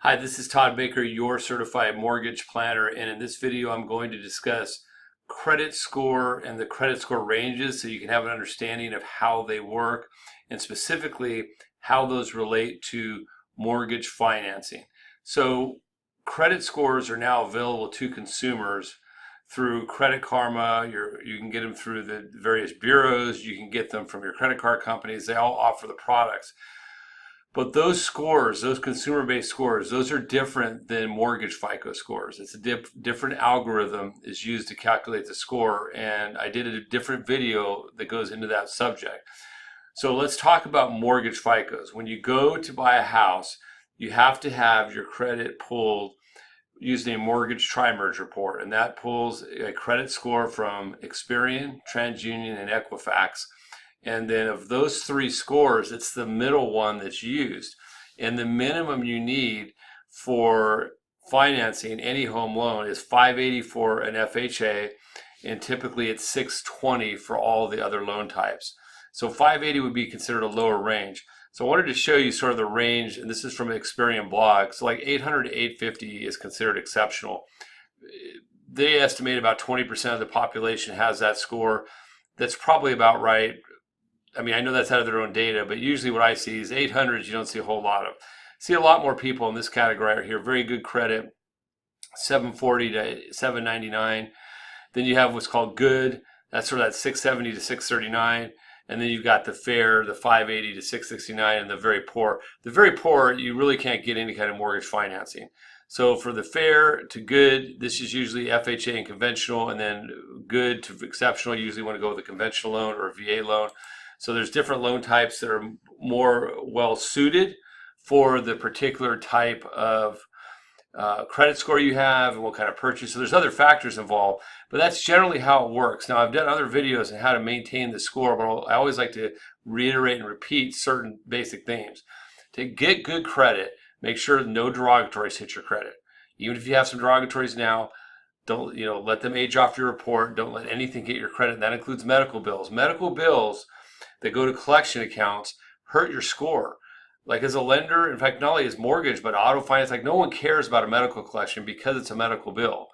Hi, this is Todd Baker, your certified mortgage planner, and in this video I'm going to discuss credit score and the credit score ranges so you can have an understanding of how they work and specifically how those relate to mortgage financing. So credit scores are now available to consumers through Credit Karma. You can get them through the various bureaus, you can get them from your credit card companies. They all offer the products. But those scores, those consumer-based scores, those are different than mortgage FICO scores. It's a different algorithm is used to calculate the score, and I did a different video that goes into that subject. So let's talk about mortgage FICOs. When you go to buy a house, you have to have your credit pulled using a mortgage tri-merge report, and that pulls a credit score from Experian, TransUnion, and Equifax. And then of those three scores, it's the middle one that's used. And the minimum you need for financing any home loan is 580 for an FHA, and typically it's 620 for all the other loan types. So 580 would be considered a lower range. So I wanted to show you sort of the range, and this is from an Experian blog. So like 800 to 850 is considered exceptional. They estimate about 20% of the population has that score. That's probably about right. I mean, I know that's out of their own data, but usually what I see is 800s you don't see a whole lot of. See a lot more people in this category right here. Very good credit, 740 to 799. Then you have what's called good. That's sort of that 670 to 639. And then you've got the fair, the 580 to 669, and the very poor. The very poor, you really can't get any kind of mortgage financing. So for the fair to good, this is usually FHA and conventional, and then good to exceptional, you usually want to go with a conventional loan or a VA loan. So there's different loan types that are more well suited for the particular type of credit score you have and what kind of purchase. So there's other factors involved, but that's generally how it works. Now I've done other videos on how to maintain the score, but I always like to reiterate and repeat certain basic themes. To get good credit, make sure no derogatories hit your credit. Even if you have some derogatories now, don't let them age off your report. Don't let anything get your credit. And that includes medical bills. Medical bills that go to collection accounts hurt your score. Like as a lender, in fact, not only as mortgage, but auto finance, like no one cares about a medical collection because it's a medical bill.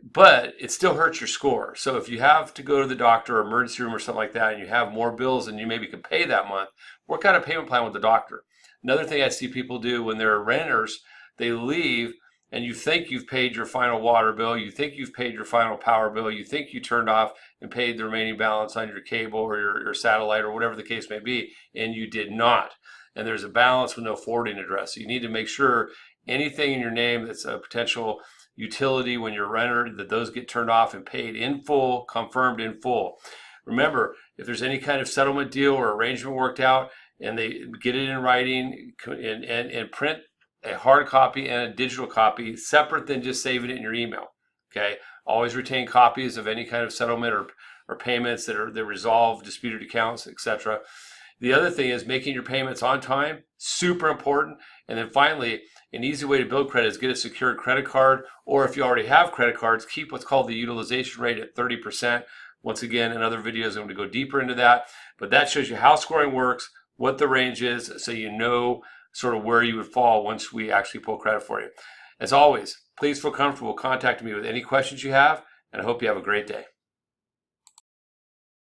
But it still hurts your score. So if you have to go to the doctor or emergency room or something like that, and you have more bills than you maybe can pay that month, work out a payment plan with the doctor. Another thing I see people do when they're renters, they leave and you think you've paid your final water bill, you think you've paid your final power bill, you think you turned off and paid the remaining balance on your cable or your satellite or whatever the case may be, and you did not. And there's a balance with no forwarding address. So you need to make sure anything in your name that's a potential utility when you're a renter, that those get turned off and paid in full, confirmed in full. Remember, if there's any kind of settlement deal or arrangement worked out and they get it in writing and print a hard copy and a digital copy separate than just saving it in your email. Okay, always retain copies of any kind of settlement or payments that resolve disputed accounts, etc. The other thing is making your payments on time, super important. And then finally, an easy way to build credit is get a secured credit card, or if you already have credit cards, keep what's called the utilization rate at 30%. Once again, in other videos, I'm going to go deeper into that, but that shows you how scoring works, what the range is, so you know sort of where you would fall once we actually pull credit for you. As always, please feel comfortable contacting me with any questions you have, and I hope you have a great day.